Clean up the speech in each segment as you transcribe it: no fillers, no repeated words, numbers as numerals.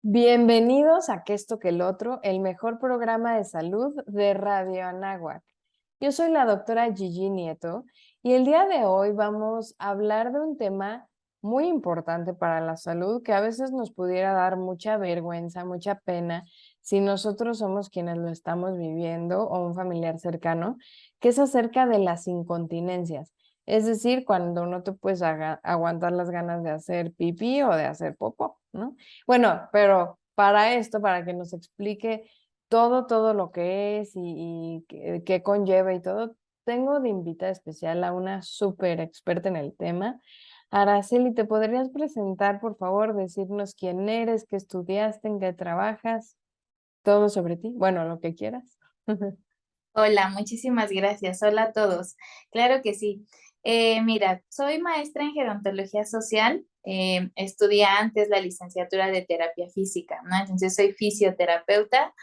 Bienvenidos a Que esto que el otro, el mejor programa de salud de Radio Anáhuac. Yo soy la doctora Gigi Nieto y el día de hoy vamos a hablar de un tema muy importante para la salud que a veces nos pudiera dar mucha vergüenza, mucha pena si nosotros somos quienes lo estamos viviendo o un familiar cercano, que es acerca de las incontinencias. Es decir, cuando no te puedes aguantar las ganas de hacer pipí o de hacer popó, ¿no? Bueno, pero para esto, para que nos explique todo lo que es y qué conlleva y todo, tengo de invitada especial a una súper experta en el tema. Araceli, ¿te podrías presentar, por favor, decirnos quién eres, qué estudiaste, en qué trabajas, todo sobre ti? Bueno, lo que quieras. Hola, muchísimas gracias. Hola a todos. Claro que sí. Mira, soy maestra en gerontología social. Estudié antes la licenciatura de terapia física, ¿no? Entonces soy fisioterapeuta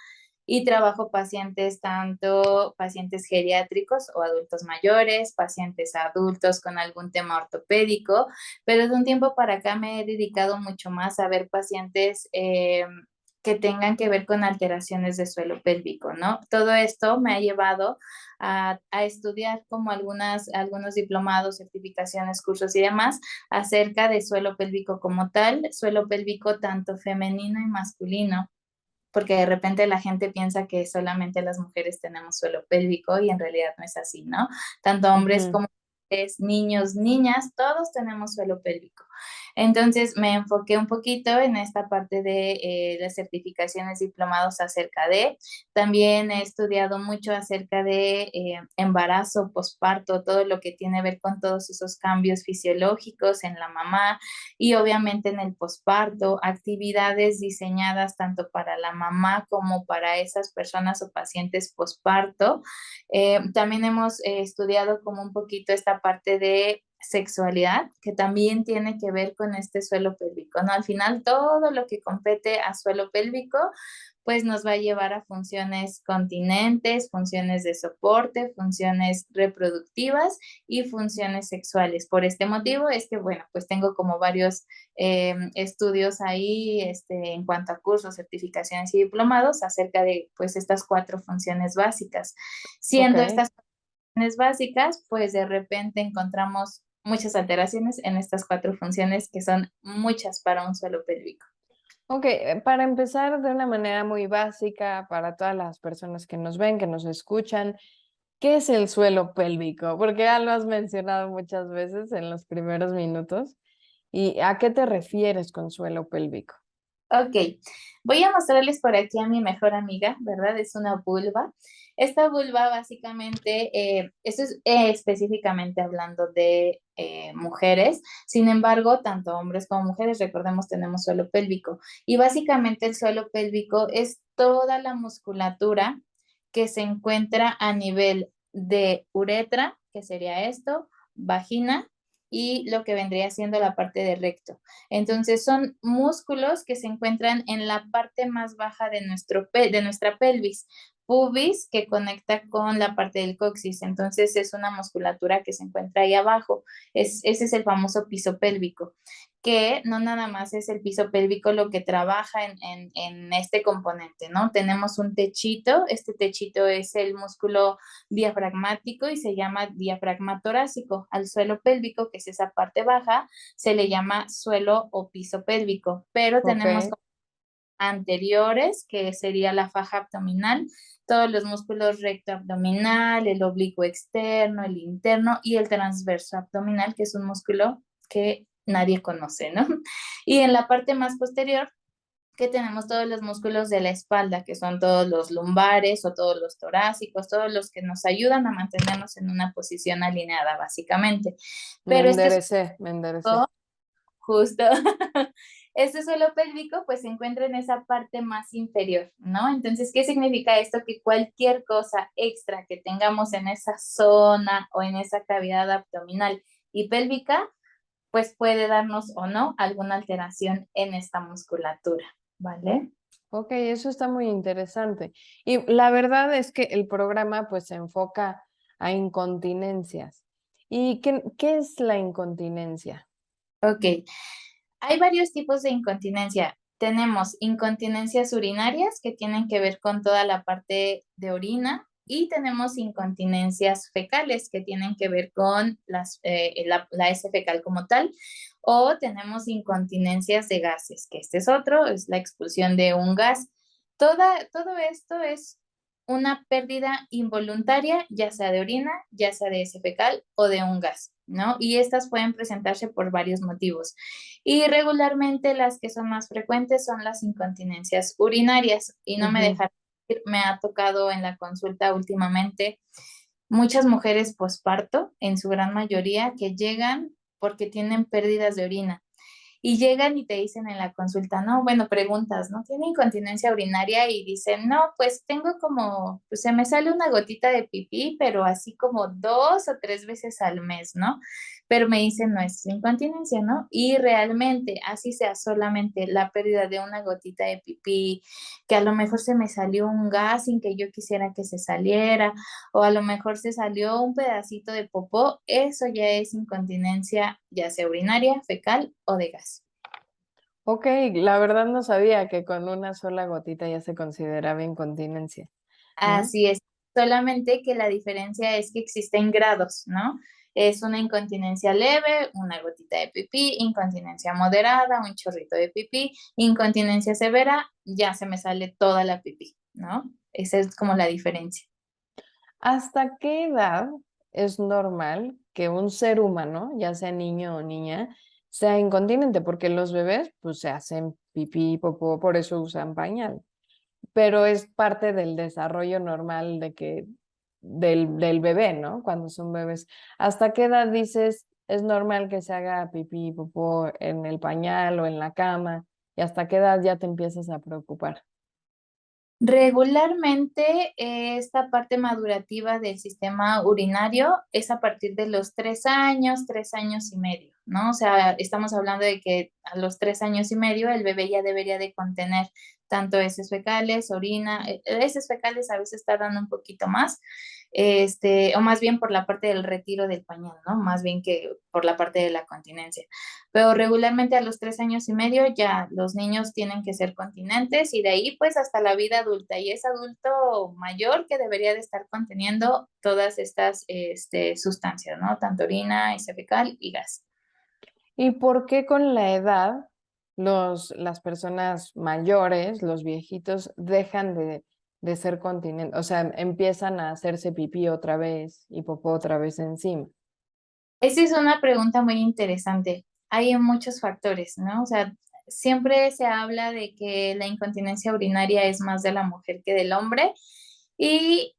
y trabajo pacientes, tanto pacientes geriátricos o adultos mayores, pacientes adultos con algún tema ortopédico, pero de un tiempo para acá me he dedicado mucho más a ver pacientes que tengan que ver con alteraciones de suelo pélvico, ¿no? Todo esto me ha llevado a estudiar como algunos diplomados, certificaciones, cursos y demás acerca de suelo pélvico como tal, suelo pélvico tanto femenino y masculino, porque de repente la gente piensa que solamente las mujeres tenemos suelo pélvico y en realidad no es así, ¿no? Tanto hombres Ujú. como mujeres, niños, niñas, todos tenemos suelo pélvico. Entonces me enfoqué un poquito en esta parte de las certificaciones diplomados acerca de, también he estudiado mucho acerca de embarazo, posparto, todo lo que tiene que ver con todos esos cambios fisiológicos en la mamá y obviamente en el posparto, actividades diseñadas tanto para la mamá como para esas personas o pacientes posparto. También hemos estudiado como un poquito esta parte de sexualidad, que también tiene que ver con este suelo pélvico, ¿no? Al final, todo lo que compete a suelo pélvico, pues nos va a llevar a funciones continentes, funciones de soporte, funciones reproductivas y funciones sexuales. Por este motivo es que, bueno, pues tengo como varios estudios ahí en cuanto a cursos, certificaciones y diplomados acerca de pues estas cuatro funciones básicas. Ok. Siendo estas funciones básicas, pues de repente encontramos muchas alteraciones en estas cuatro funciones que son muchas para un suelo pélvico. Ok, para empezar de una manera muy básica para todas las personas que nos ven, que nos escuchan, ¿qué es el suelo pélvico? Porque ya lo has mencionado muchas veces en los primeros minutos. ¿Y a qué te refieres con suelo pélvico? Ok, voy a mostrarles por aquí a mi mejor amiga, ¿verdad? Es una vulva. Esta vulva básicamente, esto es específicamente hablando de mujeres, sin embargo, tanto hombres como mujeres, recordemos, tenemos suelo pélvico. Y básicamente el suelo pélvico es toda la musculatura que se encuentra a nivel de uretra, que sería esto, vagina y lo que vendría siendo la parte de recto. Entonces son músculos que se encuentran en la parte más baja de, de nuestra pelvis, pubis que conecta con la parte del coxis. Entonces es una musculatura que se encuentra ahí abajo. Ese es el famoso piso pélvico, que no nada más es el piso pélvico lo que trabaja en este componente, ¿no? Tenemos un techito, este techito es el músculo diafragmático y se llama diafragma torácico. Al suelo pélvico, que es esa parte baja, se le llama suelo o piso pélvico, pero Ok, tenemos anteriores, que sería la faja abdominal, todos los músculos recto abdominal, el oblicuo externo, el interno y el transverso abdominal, que es un músculo que nadie conoce, ¿no? Y en la parte más posterior, que tenemos todos los músculos de la espalda, que son todos los lumbares o todos los torácicos, todos los que nos ayudan a mantenernos en una posición alineada, básicamente. Pero este es me enderecé. justo, este suelo pélvico pues se encuentra en esa parte más inferior, ¿no? Entonces, ¿qué significa esto? Que cualquier cosa extra que tengamos en esa zona o en esa cavidad abdominal y pélvica, pues puede darnos o no alguna alteración en esta musculatura, ¿vale? Ok, eso está muy interesante. Y la verdad es que el programa pues se enfoca a incontinencias. ¿Y qué es la incontinencia? Ok, hay varios tipos de incontinencia. Tenemos incontinencias urinarias que tienen que ver con toda la parte de orina y tenemos incontinencias fecales que tienen que ver con la S fecal como tal, o tenemos incontinencias de gases, que este es otro, es la expulsión de un gas. Todo esto es una pérdida involuntaria, ya sea de orina, ya sea de S fecal o de un gas, ¿no? Y estas pueden presentarse por varios motivos. Y regularmente las que son más frecuentes son las incontinencias urinarias. Y no me Ujú. dejaré mentir, me ha tocado en la consulta últimamente muchas mujeres posparto, en su gran mayoría, que llegan porque tienen pérdidas de orina. Y llegan y te dicen en la consulta, no, bueno, preguntas, ¿no? ¿Tiene incontinencia urinaria? Y dicen, no, pues tengo como, pues se me sale una gotita de pipí, pero así como 2 o 3 veces al mes, ¿no? Pero me dicen, no es incontinencia, ¿no? Y realmente, así sea solamente la pérdida de una gotita de pipí, que a lo mejor se me salió un gas sin que yo quisiera que se saliera, o a lo mejor se salió un pedacito de popó, eso ya es incontinencia, ya sea urinaria, fecal o de gas. Ok, la verdad no sabía que con una sola gotita ya se consideraba incontinencia, ¿no? Así es, solamente que la diferencia es que existen grados, ¿no? Es una incontinencia leve, una gotita de pipí, incontinencia moderada, un chorrito de pipí, incontinencia severa, ya se me sale toda la pipí, ¿no? Esa es como la diferencia. ¿Hasta qué edad es normal que un ser humano, ya sea niño o niña, sea incontinente? Porque los bebés, pues, se hacen pipí, popó, por eso usan pañal. Pero es parte del desarrollo normal del bebé, ¿no? Cuando son bebés. ¿Hasta qué edad dices es normal que se haga pipí, popó en el pañal o en la cama? ¿Y hasta qué edad ya te empiezas a preocupar? Regularmente, esta parte madurativa del sistema urinario es a partir de los 3 años, 3 años y medio, ¿no? O sea, estamos hablando de que a los 3 años y medio el bebé ya debería de contener tanto heces fecales, orina, heces fecales a veces tardan un poquito más, o más bien por la parte del retiro del pañal, ¿no? Más bien que por la parte de la continencia. Pero regularmente a los 3 años y medio ya los niños tienen que ser continentes y de ahí pues hasta la vida adulta. Y es adulto mayor que debería de estar conteniendo todas estas sustancias, ¿no? Tanto orina, heces fecal y gas. ¿Y por qué con la edad las personas mayores, los viejitos, dejan de ser continentes? O sea, empiezan a hacerse pipí otra vez y popó otra vez encima. Esa es una pregunta muy interesante. Hay muchos factores, ¿no? O sea, siempre se habla de que la incontinencia urinaria es más de la mujer que del hombre y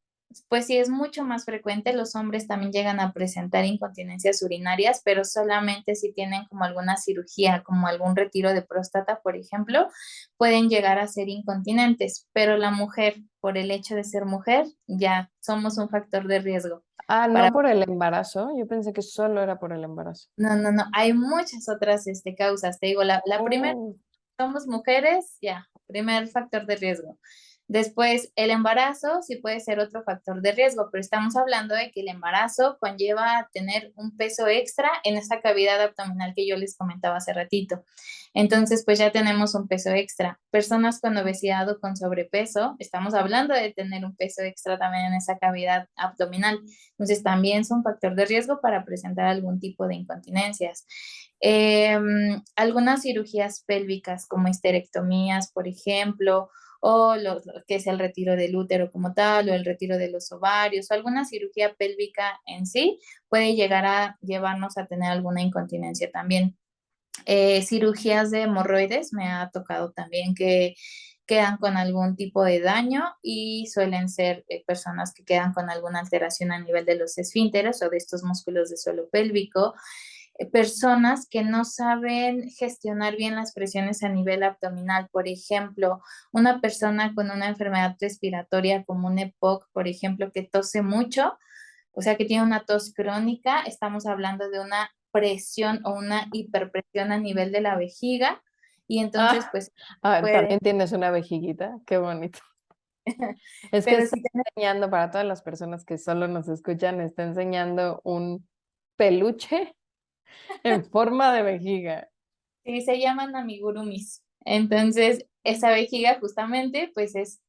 pues sí es mucho más frecuente, los hombres también llegan a presentar incontinencias urinarias, pero solamente si tienen como alguna cirugía, como algún retiro de próstata, por ejemplo, pueden llegar a ser incontinentes, pero la mujer, por el hecho de ser mujer, ya somos un factor de riesgo. Ah, no Para por el embarazo. Yo pensé que solo era por el embarazo. No, no, no, hay muchas otras causas. Te digo, la primera, Oh, somos mujeres, ya, primer factor de riesgo. Después, el embarazo sí puede ser otro factor de riesgo, pero estamos hablando de que el embarazo conlleva tener un peso extra en esa cavidad abdominal que yo les comentaba hace ratito. Entonces, pues ya tenemos un peso extra. Personas con obesidad o con sobrepeso, estamos hablando de tener un peso extra también en esa cavidad abdominal. Entonces, también es un factor de riesgo para presentar algún tipo de incontinencias. Algunas cirugías pélvicas como histerectomías, por ejemplo, o lo que es el retiro del útero como tal, o el retiro de los ovarios, o alguna cirugía pélvica en sí, puede llegar a llevarnos a tener alguna incontinencia también. Cirugías de hemorroides me ha tocado también que quedan con algún tipo de daño y suelen ser personas que quedan con alguna alteración a nivel de los esfínteres o de estos músculos de suelo pélvico, personas que no saben gestionar bien las presiones a nivel abdominal. Por ejemplo, una persona con una enfermedad respiratoria como un EPOC, por ejemplo, que tose mucho, o sea, que tiene una tos crónica, estamos hablando de una presión o una hiperpresión a nivel de la vejiga y entonces ah, pues puede, también tienes una vejiguita. Qué bonito. Es que pero está sí tenemos, enseñando para todas las personas que solo nos escuchan, está enseñando un peluche en forma de vejiga. sí, se llaman amigurumis. Entonces, esa vejiga justamente, pues es,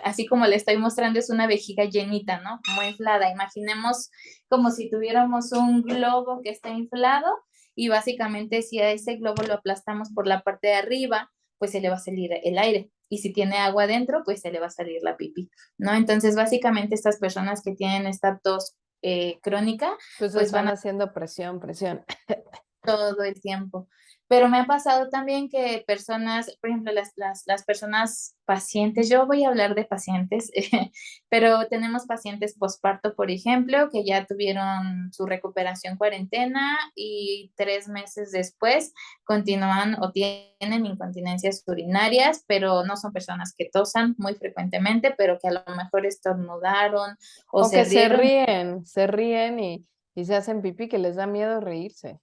así como le estoy mostrando, es una vejiga llenita, ¿no? Como inflada. Imaginemos como si tuviéramos un globo que está inflado y básicamente si a ese globo lo aplastamos por la parte de arriba, pues se le va a salir el aire. Y si tiene agua dentro, pues se le va a salir la pipí, ¿no? Entonces, básicamente estas personas que tienen esta tos crónica, Pues pues están van a haciendo presión, presión. todo el tiempo. Pero me ha pasado también que personas, por ejemplo, las personas pacientes, yo voy a hablar de pacientes, pero tenemos pacientes posparto, por ejemplo, que ya tuvieron su recuperación cuarentena y 3 meses después continúan o tienen incontinencias urinarias, pero no son personas que tosan muy frecuentemente, pero que a lo mejor estornudaron o O se que rieron. se ríen y se hacen pipí, que les da miedo reírse.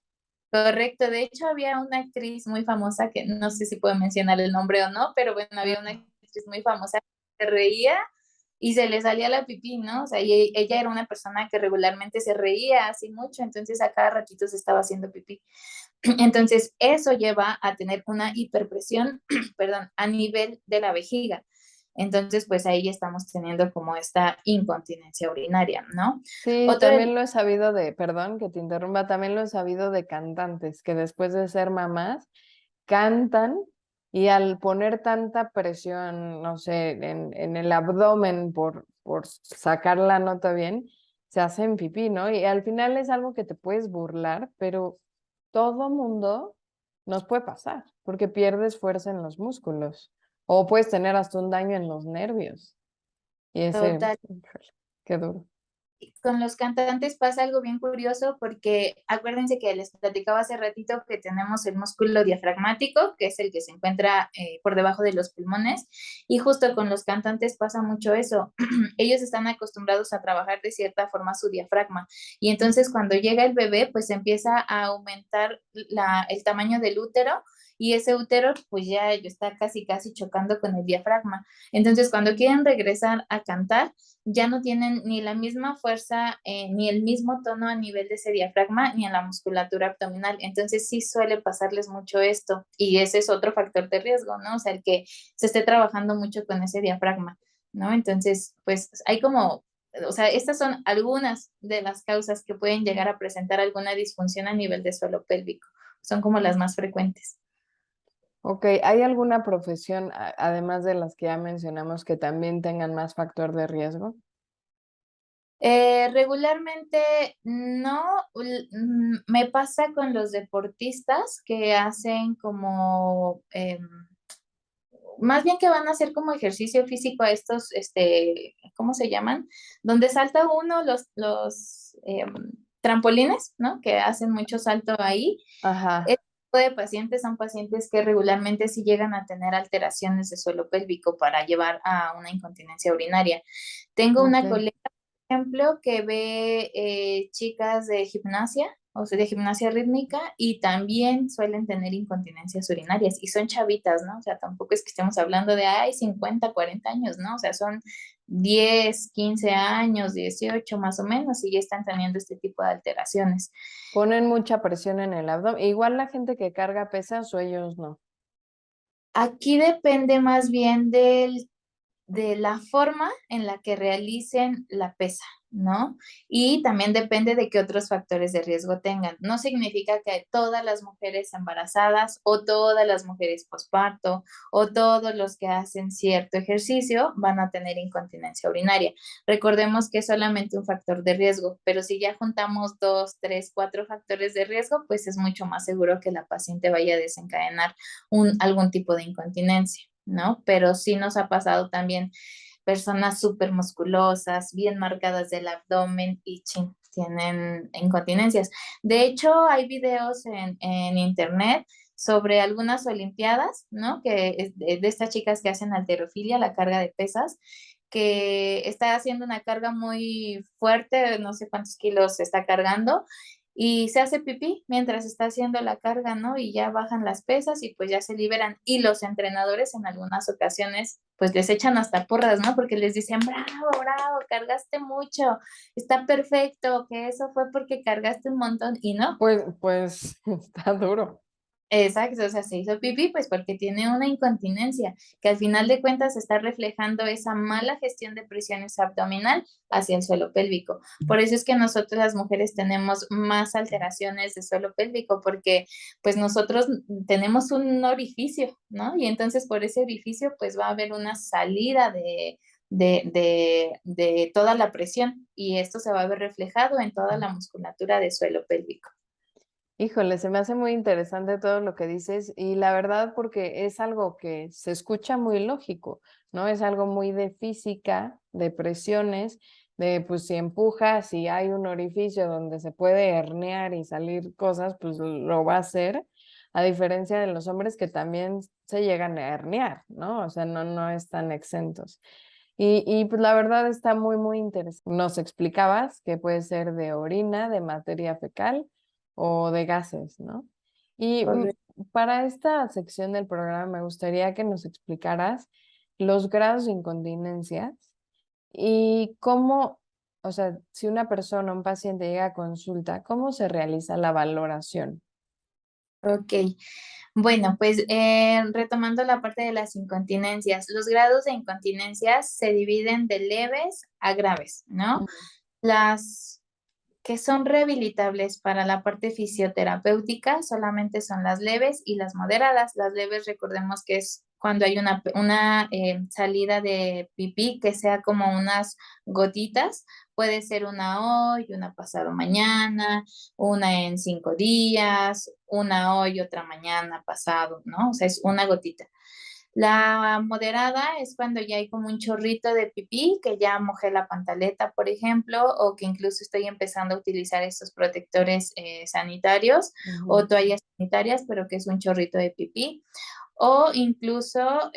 Correcto, de hecho había una actriz muy famosa que no sé si puedo mencionar el nombre o no, pero bueno, había una Mm. actriz muy famosa que se reía y se le salía la pipí, ¿no? O sea, y ella era una persona que regularmente se reía así mucho, entonces a cada ratito se estaba haciendo pipí. Entonces, eso lleva a tener una hiperpresión, perdón, a nivel de la vejiga. Entonces, pues ahí estamos teniendo como esta incontinencia urinaria, ¿no? Sí, Otro también lo he sabido de, perdón que te interrumpa, también lo he sabido de cantantes que después de ser mamás cantan y al poner tanta presión, no sé, en el abdomen por sacar la nota bien, se hacen pipí, ¿no? Y al final es algo que te puedes burlar, pero todo mundo nos puede pasar porque pierdes fuerza en los músculos o puedes tener hasta un daño en los nervios. Y ese, total. híjole, qué duro. Con los cantantes pasa algo bien curioso porque acuérdense que les platicaba hace ratito que tenemos el músculo diafragmático, que es el que se encuentra por debajo de los pulmones, y justo con los cantantes pasa mucho eso. Ellos están acostumbrados a trabajar de cierta forma su diafragma y entonces cuando llega el bebé, pues empieza a aumentar el tamaño del útero y ese útero pues ya está casi casi chocando con el diafragma. Entonces cuando quieren regresar a cantar, ya no tienen ni la misma fuerza, ni el mismo tono a nivel de ese diafragma, ni en la musculatura abdominal. Entonces sí suele pasarles mucho esto y ese es otro factor de riesgo, ¿no? O sea, el que se esté trabajando mucho con ese diafragma, ¿no? Entonces, pues hay como, o sea, estas son algunas de las causas que pueden llegar a presentar alguna disfunción a nivel de suelo pélvico. Son como las más frecuentes. Ok, ¿hay alguna profesión, además de las que ya mencionamos, que también tengan más factor de riesgo? Regularmente no, me pasa con los deportistas que hacen como, más bien que van a hacer como ejercicio físico a estos, ¿cómo se llaman? Donde salta uno los trampolines, ¿no? Que hacen mucho salto ahí. Ajá, Este tipo de pacientes son pacientes que regularmente sí llegan a tener alteraciones de suelo pélvico para llevar a una incontinencia urinaria. Tengo ok. una colega ejemplo, que ve chicas de gimnasia, o sea, de gimnasia rítmica, y también suelen tener incontinencias urinarias, y son chavitas, ¿no? O sea, tampoco es que estemos hablando de, ay, 50 40 años, ¿no? O sea, son 10 15 años, 18 más o menos, y ya están teniendo este tipo de alteraciones. Ponen mucha presión en el abdomen. Igual la gente que carga pesas o ellos no. Aquí depende más bien de la forma en la que realicen la pesa, ¿no? Y también depende de qué otros factores de riesgo tengan. No significa que todas las mujeres embarazadas o todas las mujeres posparto o todos los que hacen cierto ejercicio van a tener incontinencia urinaria. Recordemos que es solamente un factor de riesgo, pero si ya juntamos 2, 3, 4 factores de riesgo, pues es mucho más seguro que la paciente vaya a desencadenar algún tipo de incontinencia, ¿no? Pero sí nos ha pasado también personas súper musculosas, bien marcadas del abdomen y chin, tienen incontinencias. De hecho, hay videos en internet sobre algunas olimpiadas, ¿no? Que es de estas chicas que hacen halterofilia, la carga de pesas, que está haciendo una carga muy fuerte, no sé cuántos kilos está cargando, y se hace pipí mientras está haciendo la carga, ¿no? Y ya bajan las pesas y pues ya se liberan. Y los entrenadores en algunas ocasiones pues les echan hasta porras, ¿no? Porque les dicen, bravo, bravo, cargaste mucho, está perfecto, que eso fue porque cargaste un montón y no. Pues está duro. Exacto, o sea, se hizo pipí pues porque tiene una incontinencia que al final de cuentas está reflejando esa mala gestión de presiones abdominal hacia el suelo pélvico. Por eso es que nosotros las mujeres tenemos más alteraciones de suelo pélvico porque pues nosotros tenemos un orificio, ¿no? Y entonces por ese orificio pues va a haber una salida de toda la presión y esto se va a ver reflejado en toda la musculatura de suelo pélvico. Híjole, se me hace muy interesante todo lo que dices y la verdad porque es algo que se escucha muy lógico, ¿no? Es algo muy de física, de presiones, de pues si empujas, si hay un orificio donde se puede herniar y salir cosas, pues lo va a hacer, a diferencia de los hombres que también se llegan a herniar, ¿no? O sea, no están exentos. Y pues la verdad está muy, muy interesante. Nos explicabas que puede ser de orina, de materia fecal o de gases, ¿no? Y para esta sección del programa me gustaría que nos explicaras los grados de incontinencia y cómo, o sea, si una persona, un paciente llega a consulta, ¿cómo se realiza la valoración? Ok, bueno, pues retomando la parte de las incontinencias, los grados de incontinencias se dividen de leves a graves, ¿no? Ujú. Las que son rehabilitables para la parte fisioterapéutica solamente son las leves y las moderadas. Las leves, recordemos que es cuando hay una salida de pipí que sea como unas gotitas. Puede ser una hoy, una pasado mañana, una en 5 días, una hoy, otra mañana, pasado, ¿no? O sea, es una gotita. La moderada es cuando ya hay como un chorrito de pipí, que ya mojé la pantaleta, por ejemplo, o que incluso estoy empezando a utilizar estos protectores sanitarios Ujú. o toallas sanitarias, pero que es un chorrito de pipí. O incluso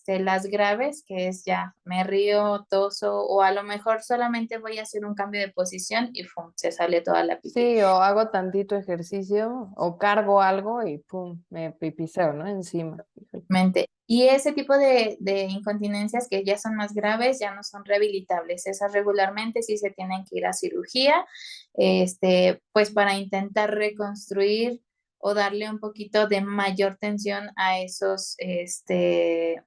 las graves, que es ya me río, toso, o a lo mejor solamente voy a hacer un cambio de posición y ¡fum! Se sale toda la pipí. Sí, o hago tantito ejercicio o cargo algo y pum, me pipiceo, ¿no? Encima. Híjole. Mente. Y ese tipo de incontinencias que ya son más graves ya no son rehabilitables. Esas regularmente sí se tienen que ir a cirugía, pues para intentar reconstruir o darle un poquito de mayor tensión a esos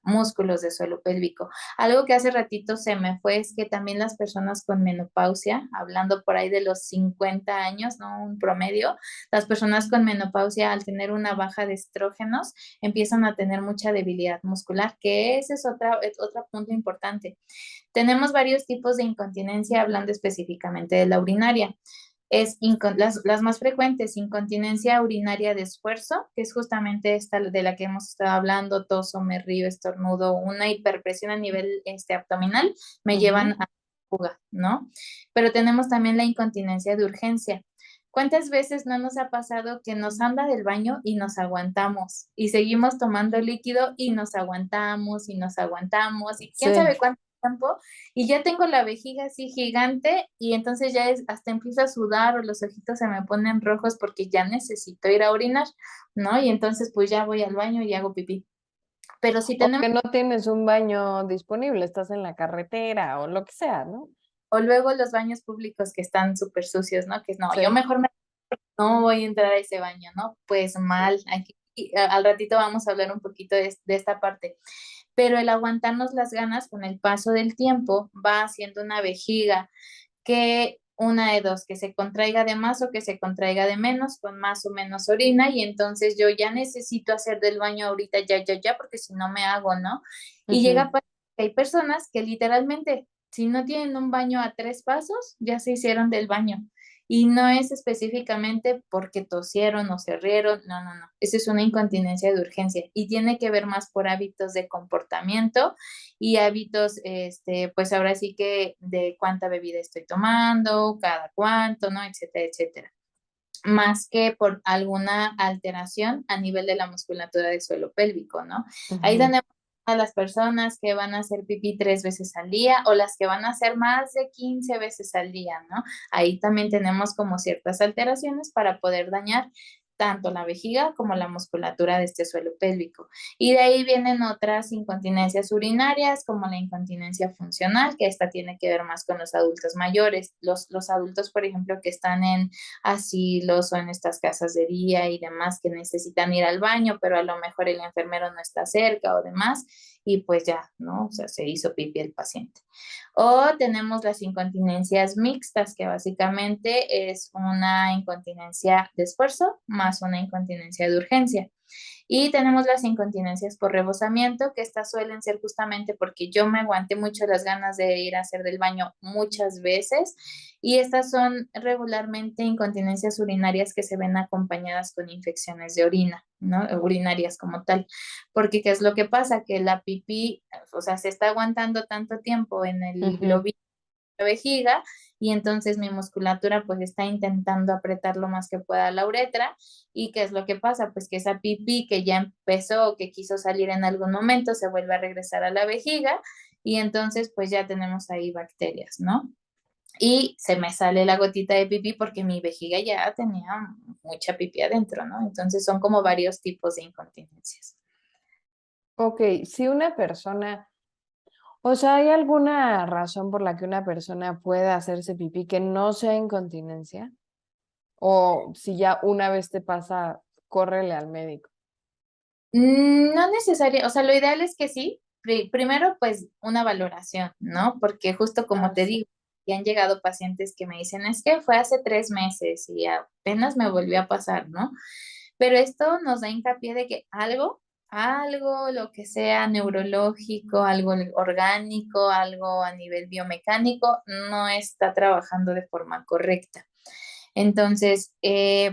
músculos de suelo pélvico. Algo que hace ratito se me fue es que también las personas con menopausia, hablando por ahí de los 50 años, ¿no? Un promedio, las personas con menopausia al tener una baja de estrógenos, empiezan a tener mucha debilidad muscular, que ese es otro punto importante. Tenemos varios tipos de incontinencia, hablando específicamente de la urinaria. Las más frecuentes, incontinencia urinaria de esfuerzo, que es justamente esta de la que hemos estado hablando, toso, me río, estornudo, una hiperpresión a nivel abdominal, me llevan Ujú. a fuga, ¿no? Pero tenemos también la incontinencia de urgencia. ¿Cuántas veces no nos ha pasado que nos anda del baño y nos aguantamos y seguimos tomando líquido y nos aguantamos y nos aguantamos y quién Sí. sabe cuánto tiempo y ya tengo la vejiga así gigante y entonces ya hasta empiezo a sudar o los ojitos se me ponen rojos porque ya necesito ir a orinar, ¿no? Y entonces pues ya voy al baño y hago pipí. Pero si O tenemos, que no tienes un baño disponible, estás en la carretera o lo que sea, ¿no? o luego los baños públicos que están súper sucios, ¿no? Que no, yo Sí. mejor no voy a entrar a ese baño, ¿no? Pues mal, aquí, al ratito vamos a hablar un poquito de esta parte, pero el aguantarnos las ganas con el paso del tiempo va haciendo una vejiga que una de dos, que se contraiga de más o que se contraiga de menos, con más o menos orina, y entonces yo ya necesito hacer del baño ahorita, ya, porque si no me hago, ¿no? Y llega a Ujú. pasar que hay personas que literalmente, si no tienen un baño a 3 pasos, ya se hicieron del baño. Y no es específicamente porque tosieron o se rieron, no. Esa es una incontinencia de urgencia y tiene que ver más por hábitos de comportamiento y hábitos, pues ahora sí que de cuánta bebida estoy tomando, cada cuánto, ¿no? Etcétera, etcétera. Más que por alguna alteración a nivel de la musculatura del suelo pélvico, ¿no? Ahí Ujú. tenemos a las personas que van a hacer pipí 3 veces al día o las que van a hacer más de 15 veces al día, ¿no? Ahí también tenemos como ciertas alteraciones para poder dañar tanto la vejiga como la musculatura de este suelo pélvico. Y de ahí vienen otras incontinencias urinarias, como la incontinencia funcional, que esta tiene que ver más con los adultos mayores. Los adultos, por ejemplo, que están en asilos o en estas casas de día y demás, que necesitan ir al baño, pero a lo mejor el enfermero no está cerca o demás, y pues ya, ¿no? O sea, se hizo pipí el paciente. O tenemos las incontinencias mixtas, que básicamente es una incontinencia de esfuerzo más una incontinencia de urgencia. Y tenemos las incontinencias por rebosamiento, que estas suelen ser justamente porque yo me aguanté mucho las ganas de ir a hacer del baño muchas veces. Y estas son regularmente incontinencias urinarias que se ven acompañadas con infecciones de orina, ¿no? Urinarias como tal. Porque ¿qué es lo que pasa? Que la pipí, o sea, se está aguantando tanto tiempo en el Ujú. globito de vejiga y entonces mi musculatura pues está intentando apretar lo más que pueda la uretra y ¿qué es lo que pasa? Pues que esa pipí que ya empezó o que quiso salir en algún momento se vuelve a regresar a la vejiga y entonces pues ya tenemos ahí bacterias, ¿no? Y se me sale la gotita de pipí porque mi vejiga ya tenía mucha pipí adentro, ¿no? Entonces son como varios tipos de incontinencias. Ok, si una persona, o sea, ¿hay alguna razón por la que una persona pueda hacerse pipí que no sea incontinencia? O si ya una vez te pasa, córrele al médico. No necesario, o sea, lo ideal es que sí. Primero, pues una valoración, ¿no? Porque justo como Ah, te sí. digo, ya han llegado pacientes que me dicen, es que fue hace 3 meses y apenas me volvió a pasar, ¿no? Pero esto nos da hincapié de que algo, lo que sea neurológico, algo orgánico, algo a nivel biomecánico, no está trabajando de forma correcta. Entonces,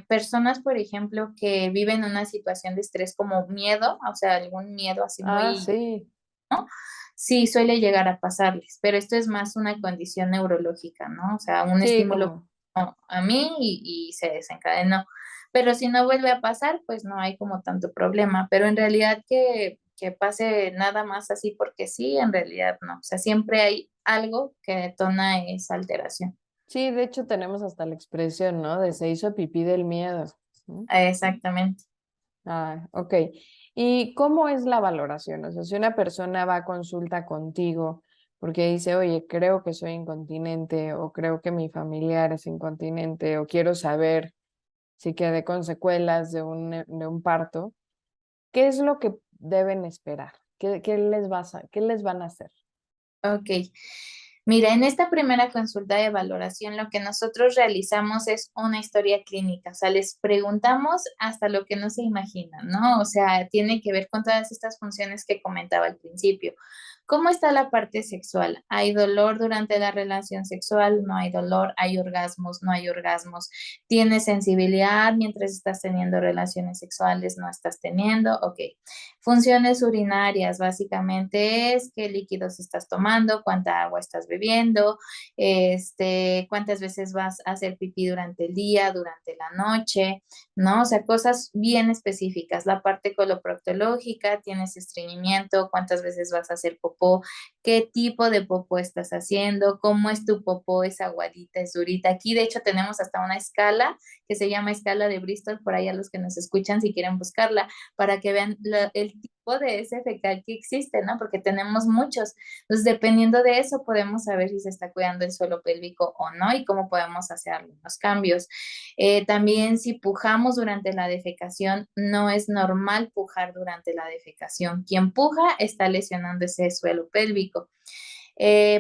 personas, por ejemplo, que viven una situación de estrés como miedo, o sea, algún miedo así Ah, muy, sí. sí suele llegar a pasarles, pero esto es más una condición neurológica, ¿no? O sea, un Sí, estímulo como, a mí y se desencadenó. Pero si no vuelve a pasar, pues no hay como tanto problema. Pero en realidad que pase nada más así porque sí, en realidad no. O sea, siempre hay algo que detona esa alteración. sí, de hecho tenemos hasta la expresión, ¿no? De se hizo pipí del miedo. ¿No? Exactamente. Ah, ok. ¿Y cómo es la valoración? O sea, si una persona va a consulta contigo porque dice, oye, creo que soy incontinente o creo que mi familiar es incontinente o quiero saber si quedé con secuelas de un parto, ¿qué es lo que deben esperar? ¿Qué les van a hacer? Ok. Mira, en esta primera consulta de valoración lo que nosotros realizamos es una historia clínica, o sea, les preguntamos hasta lo que no se imaginan, ¿no? O sea, tiene que ver con todas estas funciones que comentaba al principio. ¿Cómo está la parte sexual? ¿Hay dolor durante la relación sexual? ¿No hay dolor? ¿Hay orgasmos? ¿No hay orgasmos? ¿Tienes sensibilidad mientras estás teniendo relaciones sexuales? ¿No estás teniendo? Ok. Funciones urinarias, básicamente es qué líquidos estás tomando, cuánta agua estás bebiendo, cuántas veces vas a hacer pipí durante el día, durante la noche, ¿no? O sea, cosas bien específicas. La parte coloproctológica, tienes estreñimiento, cuántas veces vas a hacer popó, qué tipo de popó estás haciendo, cómo es tu popó, es aguadita, es durita. Aquí, de hecho, tenemos hasta una escala que se llama escala de Bristol, por ahí a los que nos escuchan si quieren buscarla para que vean el tipo de ese fecal que existe, ¿no? Porque tenemos muchos. Entonces, dependiendo de eso, podemos saber si se está cuidando el suelo pélvico o no y cómo podemos hacer algunos cambios. También si pujamos durante la defecación, no es normal pujar durante la defecación. Quien puja está lesionando ese suelo pélvico.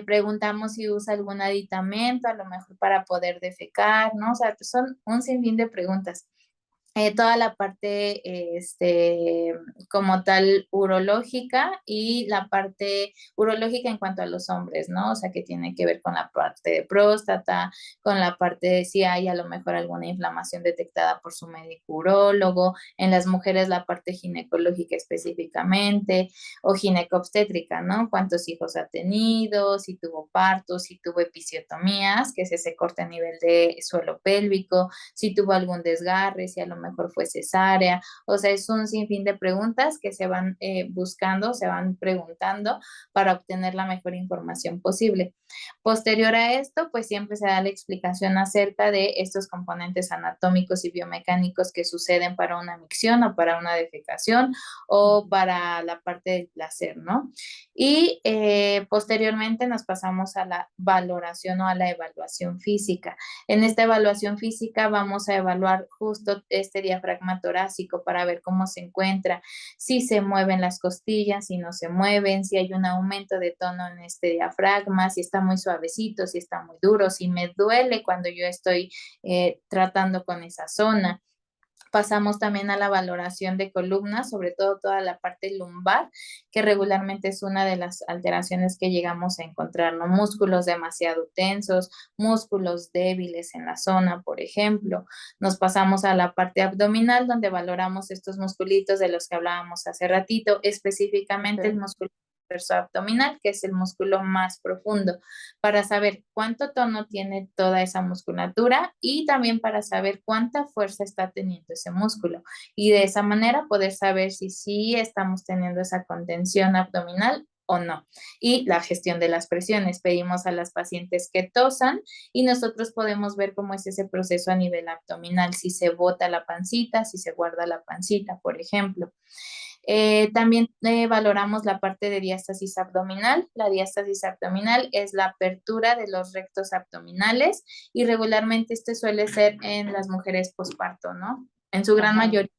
Preguntamos si usa algún aditamento, a lo mejor para poder defecar, ¿no? O sea, son un sinfín de preguntas. Toda la parte como tal urológica y la parte urológica en cuanto a los hombres, ¿no? O sea, que tiene que ver con la parte de próstata, con la parte de si hay a lo mejor alguna inflamación detectada por su médico urólogo, en las mujeres la parte ginecológica específicamente o ginecobstétrica, ¿no? ¿Cuántos hijos ha tenido? Si tuvo partos, si tuvo episiotomías, que es ese corte a nivel de suelo pélvico, si tuvo algún desgarre, si a lo mejor fue cesárea. O sea, es un sinfín de preguntas que se van buscando, se van preguntando para obtener la mejor información posible. Posterior a esto, pues siempre se da la explicación acerca de estos componentes anatómicos y biomecánicos que suceden para una micción o para una defecación o para la parte del placer, ¿no? Y posteriormente nos pasamos a la valoración o a la evaluación física. En esta evaluación física vamos a evaluar justo este diafragma torácico para ver cómo se encuentra, si se mueven las costillas, si no se mueven, si hay un aumento de tono en este diafragma, si está muy suavecito, si está muy duro, si me duele cuando yo estoy tratando con esa zona. Pasamos también a la valoración de columnas, sobre todo toda la parte lumbar, que regularmente es una de las alteraciones que llegamos a encontrar, ¿no? Músculos demasiado tensos, músculos débiles en la zona, por ejemplo. Nos pasamos a la parte abdominal, donde valoramos estos musculitos de los que hablábamos hace ratito, específicamente el Ok. músculo abdominal, que es el músculo más profundo, para saber cuánto tono tiene toda esa musculatura y también para saber cuánta fuerza está teniendo ese músculo. Y de esa manera poder saber si sí estamos teniendo esa contención abdominal o no. Y la gestión de las presiones. Pedimos a las pacientes que tosan y nosotros podemos ver cómo es ese proceso a nivel abdominal, si se bota la pancita, si se guarda la pancita, por ejemplo. También valoramos la parte de diástasis abdominal. La diástasis abdominal es la apertura de los rectos abdominales y regularmente este suele ser en las mujeres posparto, ¿no? En su gran Ajá. mayoría.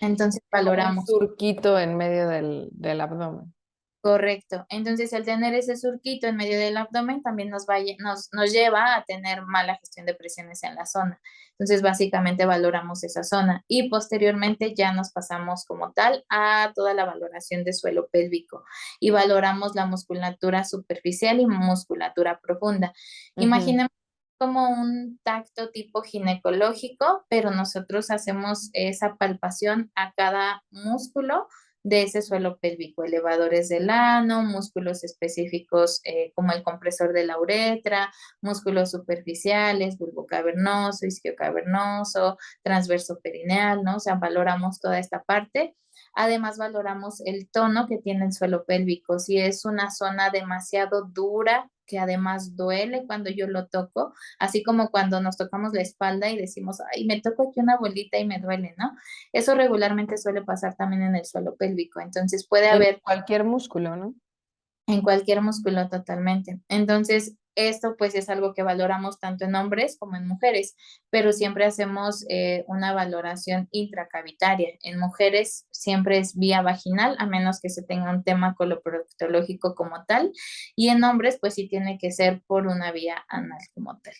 Entonces Como un valoramos. surquito en medio del abdomen. Correcto. Entonces, el tener ese surquito en medio del abdomen también nos lleva a tener mala gestión de presiones en la zona. Entonces, básicamente valoramos esa zona y posteriormente ya nos pasamos como tal a toda la valoración de suelo pélvico y valoramos la musculatura superficial y musculatura profunda. Ujú. Imaginemos como un tacto tipo ginecológico, pero nosotros hacemos esa palpación a cada músculo de ese suelo pélvico, elevadores del ano, músculos específicos como el compresor de la uretra, músculos superficiales, bulbo cavernoso, isquiocavernoso, transverso perineal, ¿no? O sea, valoramos toda esta parte. Además, valoramos el tono que tiene el suelo pélvico. Si es una zona demasiado dura, que además duele cuando yo lo toco, así como cuando nos tocamos la espalda y decimos, ay, me toco aquí una bolita y me duele, ¿no? Eso regularmente suele pasar también en el suelo pélvico, entonces puede En haber cualquier músculo, ¿no? en cualquier músculo totalmente. Entonces, esto pues es algo que valoramos tanto en hombres como en mujeres, pero siempre hacemos una valoración intracavitaria. En mujeres siempre es vía vaginal, a menos que se tenga un tema coloproctológico como tal, y en hombres pues sí tiene que ser por una vía anal como tal.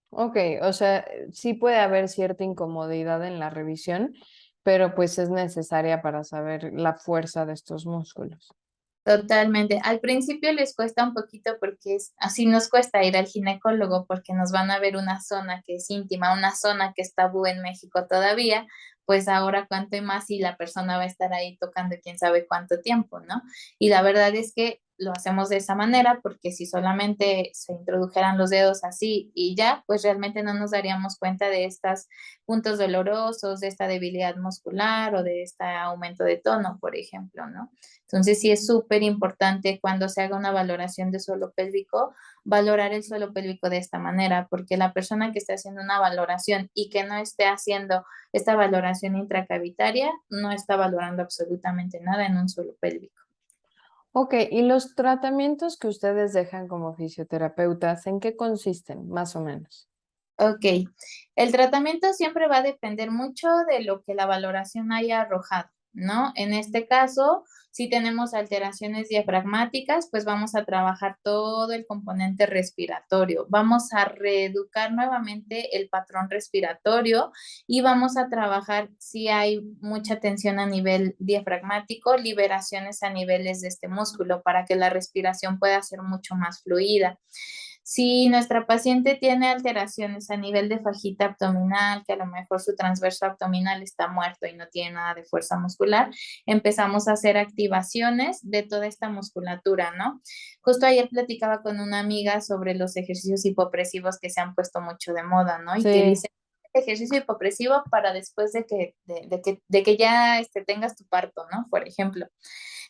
Ok, o sea, sí puede haber cierta incomodidad en la revisión, pero pues es necesaria para saber la fuerza de estos músculos. Totalmente. Al principio les cuesta un poquito porque así nos cuesta ir al ginecólogo porque nos van a ver una zona que es íntima, una zona que es tabú en México todavía, pues ahora cuánto más si la persona va a estar ahí tocando quién sabe cuánto tiempo, ¿no? Y la verdad es que lo hacemos de esa manera porque si solamente se introdujeran los dedos así y ya, pues realmente no nos daríamos cuenta de estos puntos dolorosos, de esta debilidad muscular o de este aumento de tono, por ejemplo, ¿no? Entonces, sí es súper importante cuando se haga una valoración de suelo pélvico, valorar el suelo pélvico de esta manera, porque la persona que esté haciendo una valoración y que no esté haciendo esta valoración intracavitaria, no está valorando absolutamente nada en un suelo pélvico. Ok, ¿y los tratamientos que ustedes dejan como fisioterapeutas, en qué consisten, más o menos? Ok, el tratamiento siempre va a depender mucho de lo que la valoración haya arrojado, ¿no? En este caso, si tenemos alteraciones diafragmáticas, pues vamos a trabajar todo el componente respiratorio, vamos a reeducar nuevamente el patrón respiratorio y vamos a trabajar si hay mucha tensión a nivel diafragmático, liberaciones a niveles de este músculo para que la respiración pueda ser mucho más fluida. Si nuestra paciente tiene alteraciones a nivel de fajita abdominal, que a lo mejor su transverso abdominal está muerto y no tiene nada de fuerza muscular, empezamos a hacer activaciones de toda esta musculatura, ¿no? Justo ayer platicaba con una amiga sobre los ejercicios hipopresivos que se han puesto mucho de moda, ¿no? Y que Sí, dice ejercicio hipopresivo para después de que ya tengas tu parto, ¿no? Por ejemplo.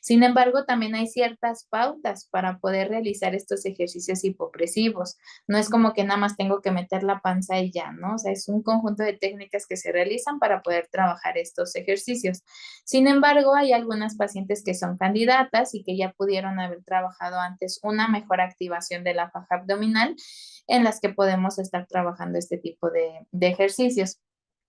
Sin embargo, también hay ciertas pautas para poder realizar estos ejercicios hipopresivos. No es como que nada más tengo que meter la panza y ya, ¿no? O sea, es un conjunto de técnicas que se realizan para poder trabajar estos ejercicios. Sin embargo, hay algunas pacientes que son candidatas y que ya pudieron haber trabajado antes una mejor activación de la faja abdominal en las que podemos estar trabajando este tipo de ejercicios.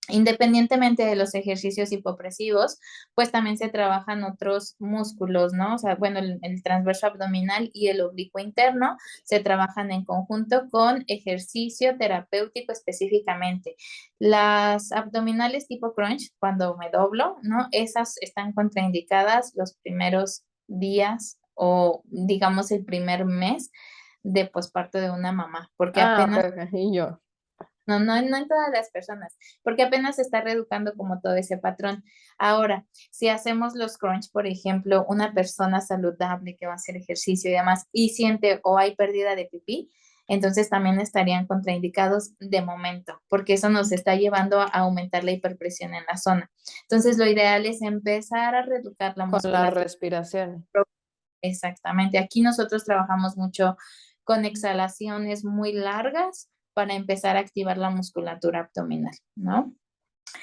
Independientemente de los ejercicios hipopresivos, pues también se trabajan otros músculos, ¿no? O sea, bueno, el transverso abdominal y el oblicuo interno se trabajan en conjunto con ejercicio terapéutico específicamente. Las abdominales tipo crunch, cuando me doblo, ¿no? Esas están contraindicadas los primeros días o digamos el primer mes de posparto de una mamá, porque Ah, ok, apenas ok. Y yo. no en todas las personas, porque apenas se está reeducando como todo ese patrón. Ahora, si hacemos los crunch, por ejemplo, una persona saludable que va a hacer ejercicio y demás y siente o hay pérdida de pipí, entonces también estarían contraindicados de momento, porque eso nos está llevando a aumentar la hiperpresión en la zona. Entonces, lo ideal es empezar a reeducar la Con la musculatura. respiración. Exactamente. Aquí nosotros trabajamos mucho con exhalaciones muy largas para empezar a activar la musculatura abdominal, ¿no?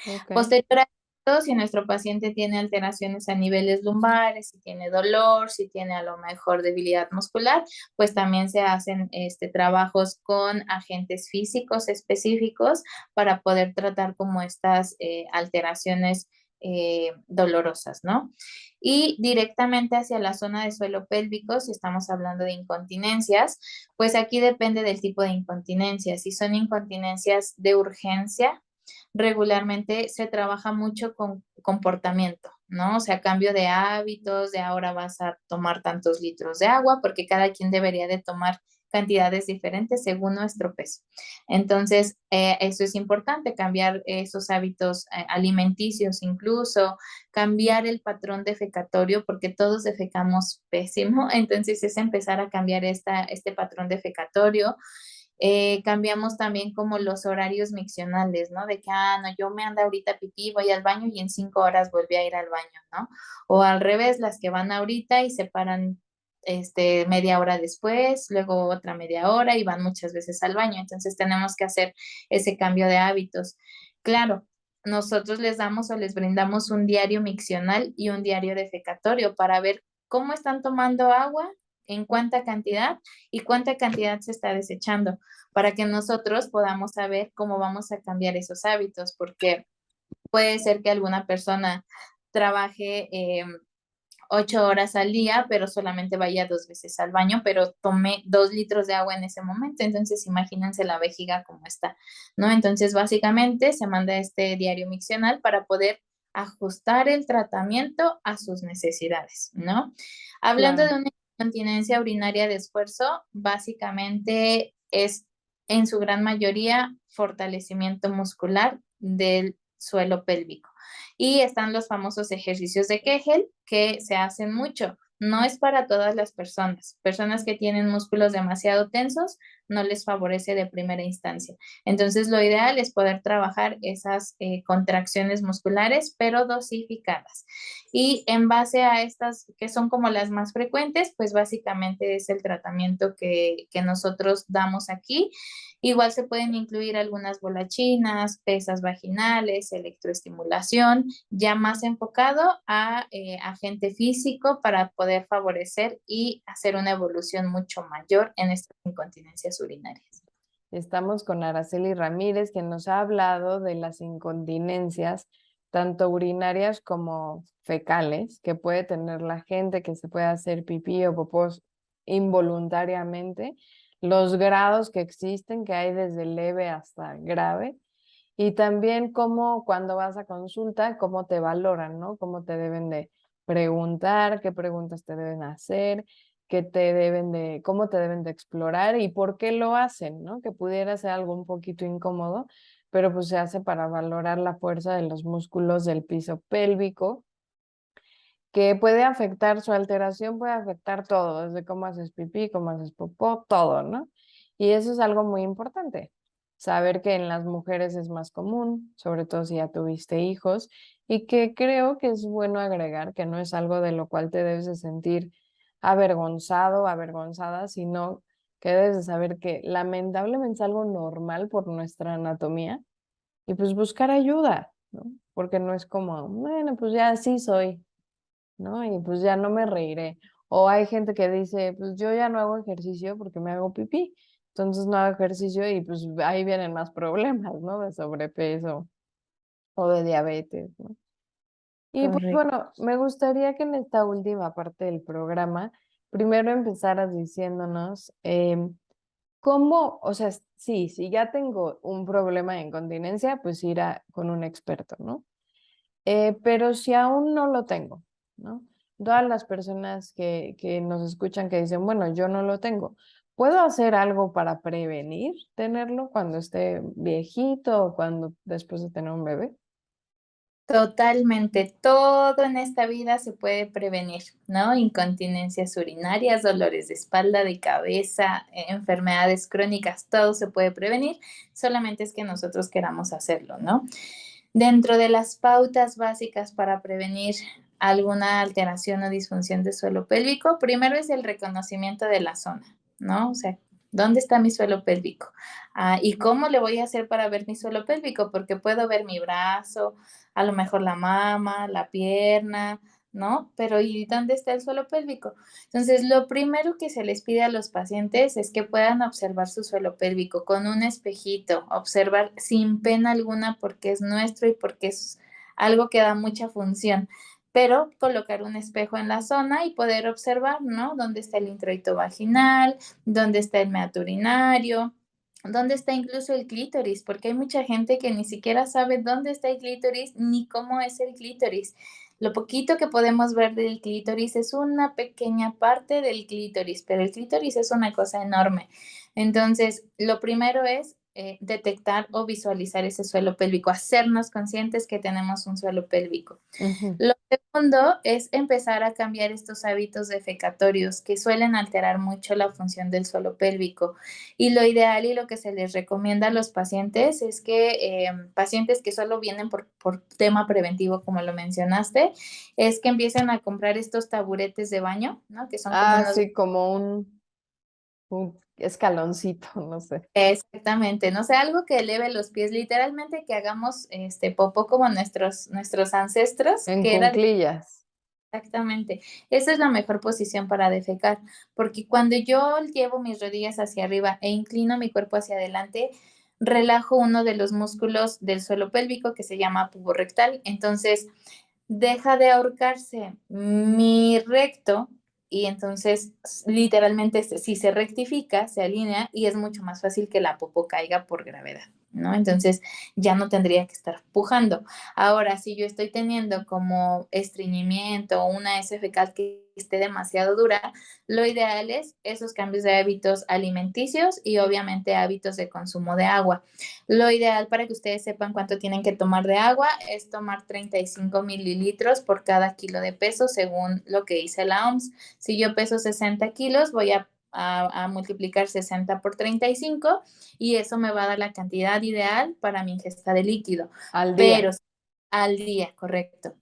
Ok. Posterior a esto, si nuestro paciente tiene alteraciones a niveles lumbares, si tiene dolor, si tiene a lo mejor debilidad muscular, pues también se hacen trabajos con agentes físicos específicos para poder tratar como estas alteraciones dolorosas, ¿no? Y directamente hacia la zona de suelo pélvico, si estamos hablando de incontinencias, pues aquí depende del tipo de incontinencia. Si son incontinencias de urgencia, regularmente se trabaja mucho con comportamiento, ¿no? O sea, cambio de hábitos, de ahora vas a tomar tantos litros de agua, porque cada quien debería de tomar cantidades diferentes según nuestro peso. Entonces, eso es importante, cambiar esos hábitos alimenticios incluso, cambiar el patrón defecatorio, porque todos defecamos pésimo, entonces es empezar a cambiar este patrón defecatorio. Cambiamos también como los horarios miccionales, ¿no? De que, no, yo me ando ahorita pipí, voy al baño y en 5 horas volví a ir al baño, ¿no? O al revés, las que van ahorita y se paran media hora después, luego otra media hora y van muchas veces al baño. Entonces tenemos que hacer ese cambio de hábitos. Claro, nosotros les damos o les brindamos un diario miccional y un diario defecatorio para ver cómo están tomando agua, en cuánta cantidad y cuánta cantidad se está desechando, para que nosotros podamos saber cómo vamos a cambiar esos hábitos, porque puede ser que alguna persona trabaje 8 horas al día, pero solamente vaya 2 veces al baño, pero tome 2 litros de agua en ese momento. Entonces, imagínense la vejiga como está, ¿no? Entonces, básicamente se manda este diario miccional para poder ajustar el tratamiento a sus necesidades, ¿no? Hablando Claro. de una incontinencia urinaria de esfuerzo, básicamente es en su gran mayoría fortalecimiento muscular del suelo pélvico. Y están los famosos ejercicios de Kegel que se hacen mucho. No es para todas las personas. Personas que tienen músculos demasiado tensos no les favorece de primera instancia. Entonces, lo ideal es poder trabajar esas contracciones musculares, pero dosificadas. Y en base a estas, que son como las más frecuentes, pues básicamente es el tratamiento que nosotros damos aquí. Igual se pueden incluir algunas bolachinas, pesas vaginales, electroestimulación, ya más enfocado a agente físico para poder favorecer y hacer una evolución mucho mayor en estas incontinencias urinarias. Estamos con Araceli Ramírez, que nos ha hablado de las incontinencias, tanto urinarias como fecales, que puede tener la gente, que se puede hacer pipí o popós involuntariamente, los grados que existen, que hay desde leve hasta grave, y también cómo cuando vas a consulta, cómo te valoran, ¿no? Cómo te deben de preguntar, qué preguntas te deben hacer, cómo te deben de explorar y por qué lo hacen, ¿no? Que pudiera ser algo un poquito incómodo, pero pues se hace para valorar la fuerza de los músculos del piso pélvico, que puede afectar, su alteración puede afectar todo, desde cómo haces pipí, cómo haces popó, todo, ¿no? Y eso es algo muy importante. saber que en las mujeres es más común, sobre todo si ya tuviste hijos, y que creo que es bueno agregar que no es algo de lo cual te debes de sentir avergonzado, avergonzada, sino que debes de saber que lamentablemente es algo normal por nuestra anatomía y pues buscar ayuda, ¿no? Porque no es como, bueno, pues ya así soy, ¿no? Y pues ya no me reiré. O hay gente que dice, pues yo ya no hago ejercicio porque me hago pipí, entonces no hago ejercicio y pues ahí vienen más problemas, ¿no? De sobrepeso o de diabetes, ¿no? Y pues Correcto. bueno, me gustaría que en esta última parte del programa, primero empezaras diciéndonos cómo, o sea, sí, si ya tengo un problema de incontinencia, pues ir con un experto, ¿no? Pero si aún no lo tengo, ¿no? Todas las personas que nos escuchan que dicen, bueno, yo no lo tengo, ¿puedo hacer algo para prevenir tenerlo cuando esté viejito o cuando después de tener un bebé? Totalmente, todo en esta vida se puede prevenir, ¿no? Incontinencias urinarias, dolores de espalda, de cabeza, enfermedades crónicas, todo se puede prevenir, solamente es que nosotros queramos hacerlo, ¿no? Dentro de las pautas básicas para prevenir alguna alteración o disfunción de suelo pélvico, primero es el reconocimiento de la zona, ¿no? O sea, ¿dónde está mi suelo pélvico? ¿Y cómo le voy a hacer para ver mi suelo pélvico? Porque puedo ver mi brazo, a lo mejor la mama, la pierna, ¿no? Pero ¿y dónde está el suelo pélvico? Entonces, lo primero que se les pide a los pacientes es que puedan observar su suelo pélvico con un espejito, observar sin pena alguna porque es nuestro y porque es algo que da mucha función. Pero colocar un espejo en la zona y poder observar, ¿no? ¿Dónde está el introito vaginal? ¿Dónde está el meato urinario? ¿Dónde está incluso el clítoris? Porque hay mucha gente que ni siquiera sabe dónde está el clítoris ni cómo es el clítoris. Lo poquito que podemos ver del clítoris es una pequeña parte del clítoris, pero el clítoris es una cosa enorme. Entonces, lo primero es detectar o visualizar ese suelo pélvico, hacernos conscientes que tenemos un suelo pélvico. Ujú. Lo segundo es empezar a cambiar estos hábitos defecatorios que suelen alterar mucho la función del suelo pélvico. Y lo ideal y lo que se les recomienda a los pacientes es que pacientes que solo vienen por tema preventivo, como lo mencionaste, es que empiecen a comprar estos taburetes de baño, ¿no? Que son como Ah, unos. sí, como un escaloncito, no sé, Exactamente, no sé, algo que eleve los pies, literalmente que hagamos este popó como nuestros ancestros, en que era. cuclillas. Exactamente. Esa es la mejor posición para defecar, porque cuando yo llevo mis rodillas hacia arriba e inclino mi cuerpo hacia adelante, relajo uno de los músculos del suelo pélvico que se llama puborectal. Entonces, deja de ahorcarse mi recto y entonces literalmente si se rectifica, se alinea y es mucho más fácil que la popó caiga por gravedad, ¿no? Entonces ya no tendría que estar pujando. Ahora, si yo estoy teniendo como estreñimiento o una S fecal que esté demasiado dura, lo ideal es esos cambios de hábitos alimenticios y obviamente hábitos de consumo de agua. Lo ideal para que ustedes sepan cuánto tienen que tomar de agua es tomar 35 mililitros por cada kilo de peso, según lo que dice la OMS. Si yo peso 60 kilos, voy a multiplicar 60 por 35 y eso me va a dar la cantidad ideal para mi ingesta de líquido. Al Pero día. al día, correcto.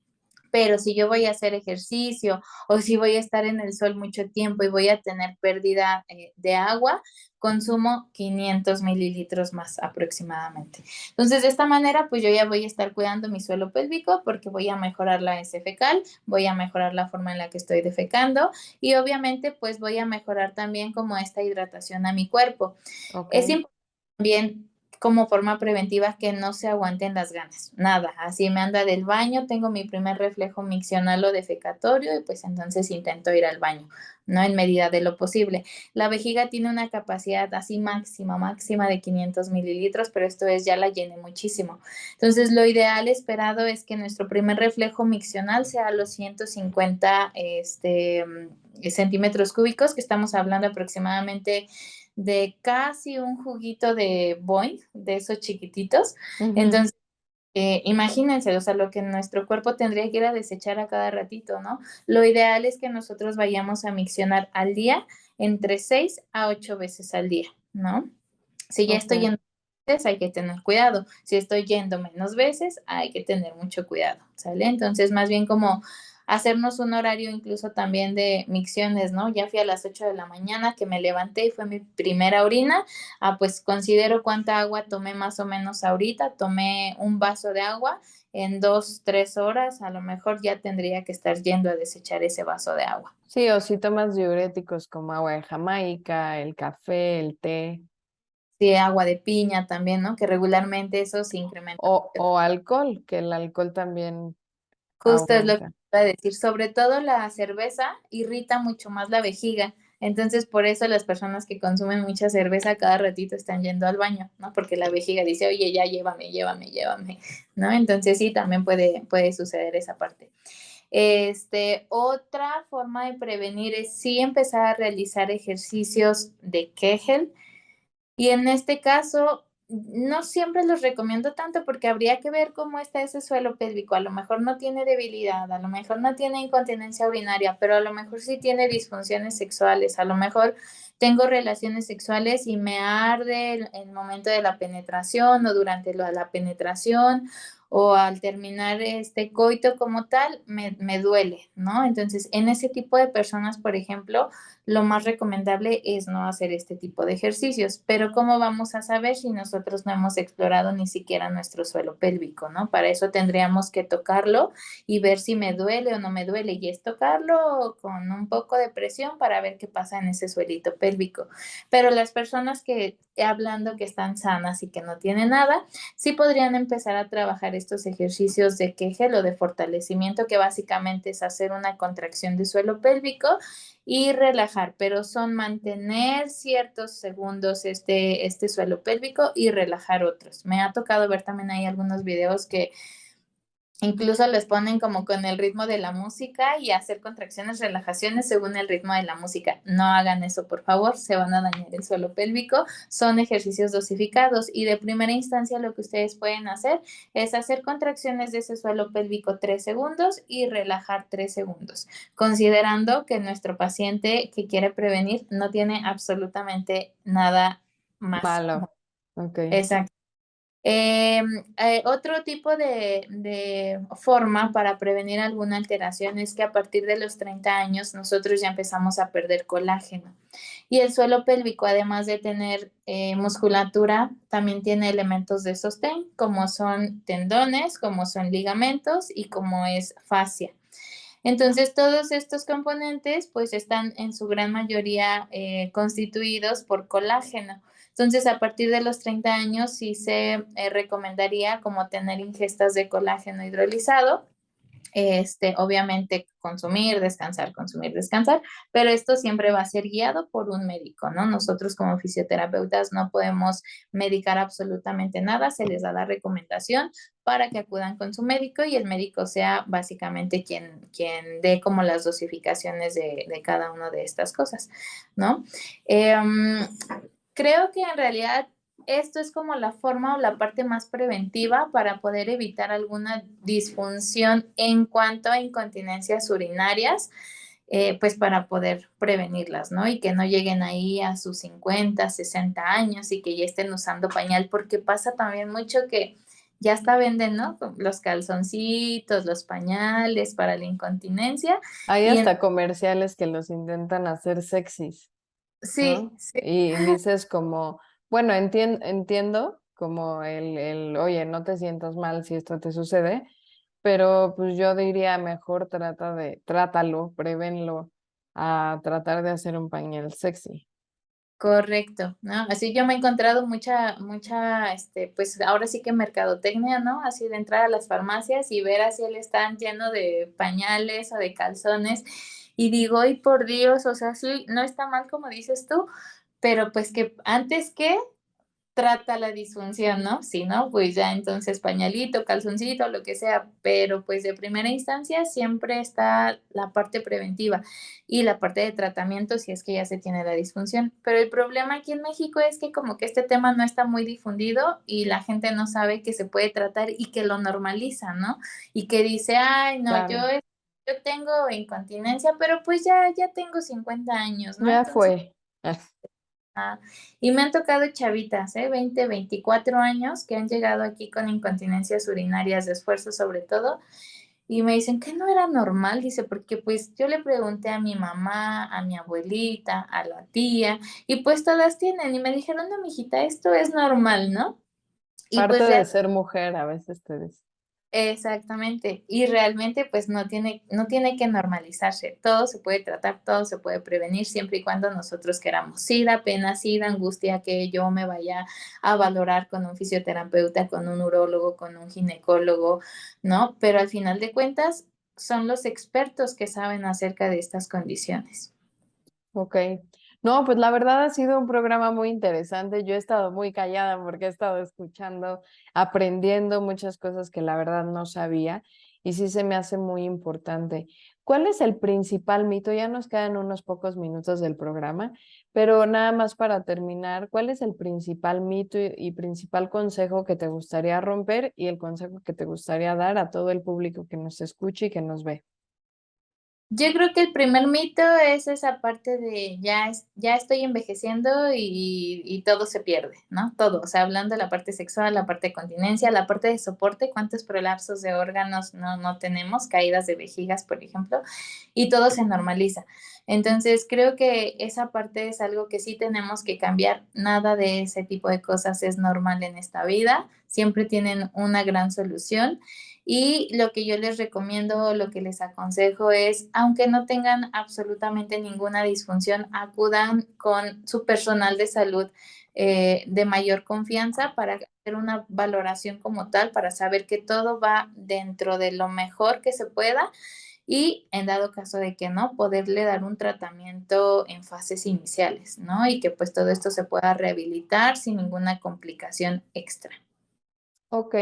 Pero si yo voy a hacer ejercicio o si voy a estar en el sol mucho tiempo y voy a tener pérdida de agua, consumo 500 mililitros más aproximadamente. Entonces, de esta manera, pues yo ya voy a estar cuidando mi suelo pélvico porque voy a mejorar la S fecal, voy a mejorar la forma en la que estoy defecando y obviamente, pues voy a mejorar también como esta hidratación a mi cuerpo. Ok. Es importante también como forma preventiva que no se aguanten las ganas, nada, así me anda del baño, tengo mi primer reflejo miccional o defecatorio y pues entonces intento ir al baño, ¿no? En medida de lo posible. La vejiga tiene una capacidad así máxima, máxima de 500 mililitros, pero esto es ya la llené muchísimo. Entonces lo ideal esperado es que nuestro primer reflejo miccional sea a los 150 centímetros cúbicos, que estamos hablando aproximadamente de casi un juguito de Boing, de esos chiquititos. Ujú. Entonces, imagínense, o sea, lo que nuestro cuerpo tendría que ir a desechar a cada ratito, ¿no? Lo ideal es que nosotros vayamos a miccionar al día entre 6 a 8 veces al día, ¿no? Si ya estoy Ok. en hay que tener cuidado. Si estoy yendo menos veces, hay que tener mucho cuidado, ¿sale? Entonces, más bien como hacernos un horario incluso también de micciones, ¿no? Ya fui a las 8 de la mañana que me levanté y fue mi primera orina, pues considero cuánta agua tomé más o menos ahorita, tomé un vaso de agua, en 2, 3 horas, a lo mejor ya tendría que estar yendo a desechar ese vaso de agua. Sí, o si tomas diuréticos como agua de Jamaica, el café, el té, Sí, agua de piña también, ¿no? Que regularmente eso se incrementa. o alcohol, que el alcohol también Justo es lo que aumenta. iba a decir. Sobre todo la cerveza irrita mucho más la vejiga. Entonces, por eso las personas que consumen mucha cerveza cada ratito están yendo al baño, ¿no? Porque la vejiga dice, oye, ya llévame, llévame, llévame, ¿no? Entonces sí, también puede suceder esa parte. Otra forma de prevenir es sí empezar a realizar ejercicios de Kegel. Y en este caso, no siempre los recomiendo tanto porque habría que ver cómo está ese suelo pélvico. A lo mejor no tiene debilidad, a lo mejor no tiene incontinencia urinaria, pero a lo mejor sí tiene disfunciones sexuales. A lo mejor tengo relaciones sexuales y me arde el momento de la penetración o durante la penetración o al terminar este coito como tal, me duele, ¿no? Entonces, en ese tipo de personas, por ejemplo, lo más recomendable es no hacer este tipo de ejercicios. Pero ¿cómo vamos a saber si nosotros no hemos explorado ni siquiera nuestro suelo pélvico, ¿no? Para eso tendríamos que tocarlo y ver si me duele o no me duele. Y es tocarlo con un poco de presión para ver qué pasa en ese suelito pélvico. Pero las personas que hablando que están sanas y que no tienen nada, sí podrían empezar a trabajar estos ejercicios de Kegel o de fortalecimiento, que básicamente es hacer una contracción de suelo pélvico y relajar, pero son mantener ciertos segundos este suelo pélvico y relajar otros. Me ha tocado ver también ahí algunos videos que incluso les ponen como con el ritmo de la música y hacer contracciones, relajaciones según el ritmo de la música. No hagan eso, por favor, se van a dañar el suelo pélvico. Son ejercicios dosificados y de primera instancia lo que ustedes pueden hacer es hacer contracciones de ese suelo pélvico 3 segundos y relajar 3 segundos, considerando que nuestro paciente que quiere prevenir no tiene absolutamente nada más. Malo. Ok. Exacto. Eh, Otro tipo de forma para prevenir alguna alteración es que a partir de los 30 años nosotros ya empezamos a perder colágeno. Y el suelo pélvico, además de tener musculatura, también tiene elementos de sostén, como son tendones, como son ligamentos y como es fascia. Entonces, todos estos componentes pues están en su gran mayoría constituidos por colágeno. Entonces, a partir de los 30 años sí se recomendaría como tener ingestas de colágeno hidrolizado, obviamente consumir, descansar, pero esto siempre va a ser guiado por un médico, ¿no? Nosotros como fisioterapeutas no podemos medicar absolutamente nada, se les da la recomendación para que acudan con su médico y el médico sea básicamente quien dé como las dosificaciones de cada una de estas cosas, ¿no? Creo que en realidad esto es como la forma o la parte más preventiva para poder evitar alguna disfunción en cuanto a incontinencias urinarias, pues para poder prevenirlas, ¿no? Y que no lleguen ahí a sus 50, 60 años y que ya estén usando pañal, porque pasa también mucho que ya hasta venden, ¿no? Los calzoncitos, los pañales para la incontinencia. Hay Y hasta comerciales que los intentan hacer sexys, sí, ¿no? sí. Y dices como, bueno, entiendo como oye, no te sientas mal si esto te sucede, pero pues yo diría mejor trátalo, prevénlo, a tratar de hacer un pañal sexy. Correcto, ¿no? Así yo me he encontrado pues ahora sí que mercadotecnia, ¿no? Así de entrar a las farmacias y ver así el stand lleno de pañales o de calzones y digo, ay por Dios, o sea, sí, no está mal como dices tú, pero pues que antes que trata la disfunción, ¿no? Si no, pues ya entonces pañalito, calzoncito, lo que sea, pero pues de primera instancia siempre está la parte preventiva y la parte de tratamiento si es que ya se tiene la disfunción. Pero el problema aquí en México es que como que este tema no está muy difundido y la gente no sabe que se puede tratar y que lo normaliza, ¿no? Y que dice, ay, no, Claro, yo tengo incontinencia, pero pues ya tengo 50 años, ¿no? ya Entonces fue. Y me han tocado chavitas, 20, 24 años, que han llegado aquí con incontinencias urinarias de esfuerzo sobre todo, y me dicen que no era normal, dice, porque pues yo le pregunté a mi mamá, a mi abuelita, a la tía, y pues todas tienen, y me dijeron, no, mijita, esto es normal, ¿no? Y Parte pues de ser mujer, a veces te dice. exactamente, y realmente pues no tiene que normalizarse, todo se puede tratar, todo se puede prevenir siempre y cuando nosotros queramos. Sí da pena, sí da angustia que yo me vaya a valorar con un fisioterapeuta, con un urólogo, con un ginecólogo, ¿no? Pero al final de cuentas son los expertos que saben acerca de estas condiciones. Ok. No, pues la verdad ha sido un programa muy interesante. Yo he estado muy callada porque he estado escuchando, aprendiendo muchas cosas que la verdad no sabía y sí se me hace muy importante. ¿Cuál es el principal mito? Ya nos quedan unos pocos minutos del programa, pero nada más para terminar, ¿cuál es el principal mito y principal consejo que te gustaría romper y el consejo que te gustaría dar a todo el público que nos escuche y que nos ve? Yo creo que el primer mito es esa parte de ya estoy envejeciendo y todo se pierde, ¿no? Todo, o sea, hablando de la parte sexual, la parte de continencia, la parte de soporte, cuántos prolapsos de órganos no tenemos, caídas de vejigas, por ejemplo, y todo se normaliza. Entonces, creo que esa parte es algo que sí tenemos que cambiar. Nada de ese tipo de cosas es normal en esta vida, siempre tienen una gran solución. Y lo que yo les recomiendo, lo que les aconsejo es, aunque no tengan absolutamente ninguna disfunción, acudan con su personal de salud de mayor confianza para hacer una valoración como tal, para saber que todo va dentro de lo mejor que se pueda y en dado caso de que no, poderle dar un tratamiento en fases iniciales, ¿no? Y que pues todo esto se pueda rehabilitar sin ninguna complicación extra. Ok,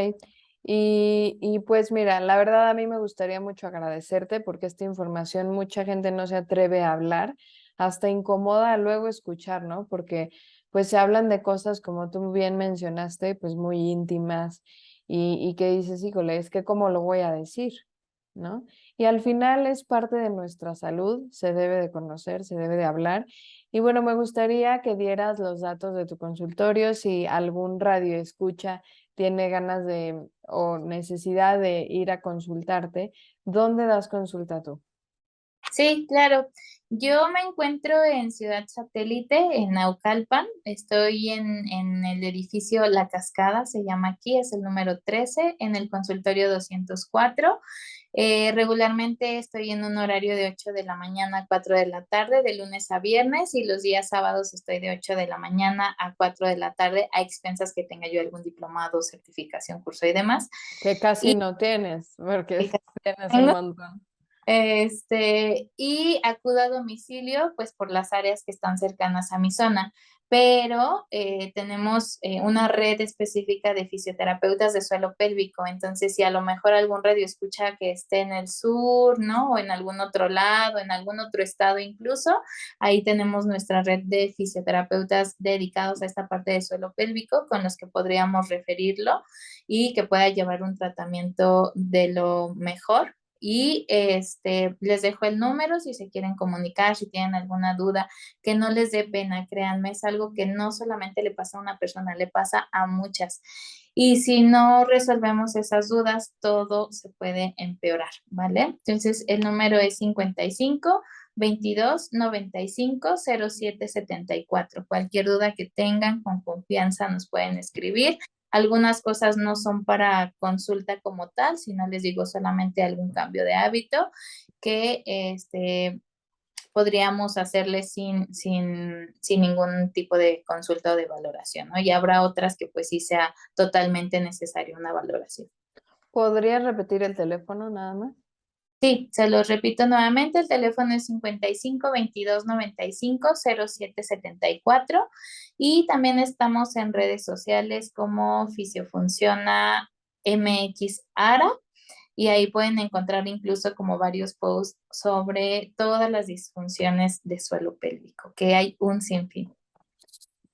y pues mira, la verdad a mí me gustaría mucho agradecerte porque esta información mucha gente no se atreve a hablar, hasta incomoda luego escuchar, ¿no? Porque pues se hablan de cosas como tú bien mencionaste, pues muy íntimas y que dices, híjole, es que cómo lo voy a decir, ¿no? Y al final es parte de nuestra salud, se debe de conocer, se debe de hablar. Y bueno, me gustaría que dieras los datos de tu consultorio si algún radio escucha tiene ganas de o necesidad de ir a consultarte, ¿dónde das consulta tú? Sí, claro. Yo me encuentro en Ciudad Satélite, en Naucalpan. Estoy en el edificio La Cascada, se llama aquí, es el número 13, en el consultorio 204. Regularmente estoy en un horario de 8 de la mañana a 4 de la tarde, de lunes a viernes, y los días sábados estoy de 8 de la mañana a 4 de la tarde, a expensas que tenga yo algún diplomado, certificación, curso y demás. Que casi Y no tienes, porque tienes un tengo montón. y acudo a domicilio, pues por las áreas que están cercanas a mi zona, pero tenemos una red específica de fisioterapeutas de suelo pélvico, entonces si a lo mejor algún radio escucha que esté en el sur, ¿no? O en algún otro lado, en algún otro estado incluso, ahí tenemos nuestra red de fisioterapeutas dedicados a esta parte de suelo pélvico con los que podríamos referirlo y que pueda llevar un tratamiento de lo mejor y les dejo el número si se quieren comunicar, si tienen alguna duda, que no les dé pena, créanme, es algo que no solamente le pasa a una persona, le pasa a muchas. Y si no resolvemos esas dudas, todo se puede empeorar, ¿vale? Entonces, el número es 55 22 95 07 74. Cualquier duda que tengan, con confianza nos pueden escribir. Algunas cosas no son para consulta como tal, sino les digo solamente algún cambio de hábito que podríamos hacerle sin ningún tipo de consulta o de valoración, ¿no? Y habrá otras que pues sí sea totalmente necesaria una valoración. ¿Podrías repetir el teléfono nada más? Sí, se los repito nuevamente, el teléfono es 55 22 95 07 74 y también estamos en redes sociales como Fisiofunciona MX Ara y ahí pueden encontrar incluso como varios posts sobre todas las disfunciones de suelo pélvico, que hay un sinfín.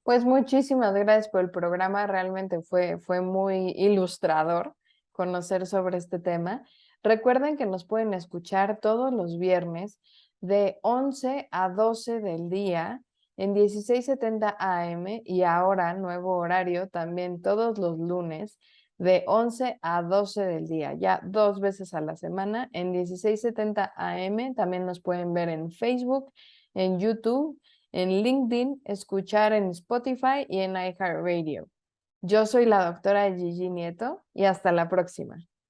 Pues muchísimas gracias por el programa, realmente fue muy ilustrador conocer sobre este tema. Recuerden que nos pueden escuchar todos los viernes de 11 a 12 del día en 1670 AM y ahora nuevo horario también todos los lunes de 11 a 12 del día, ya 2 veces a la semana en 1670 AM. También nos pueden ver en Facebook, en YouTube, en LinkedIn, escuchar en Spotify y en iHeartRadio. Yo soy la doctora Gigi Nieto y hasta la próxima.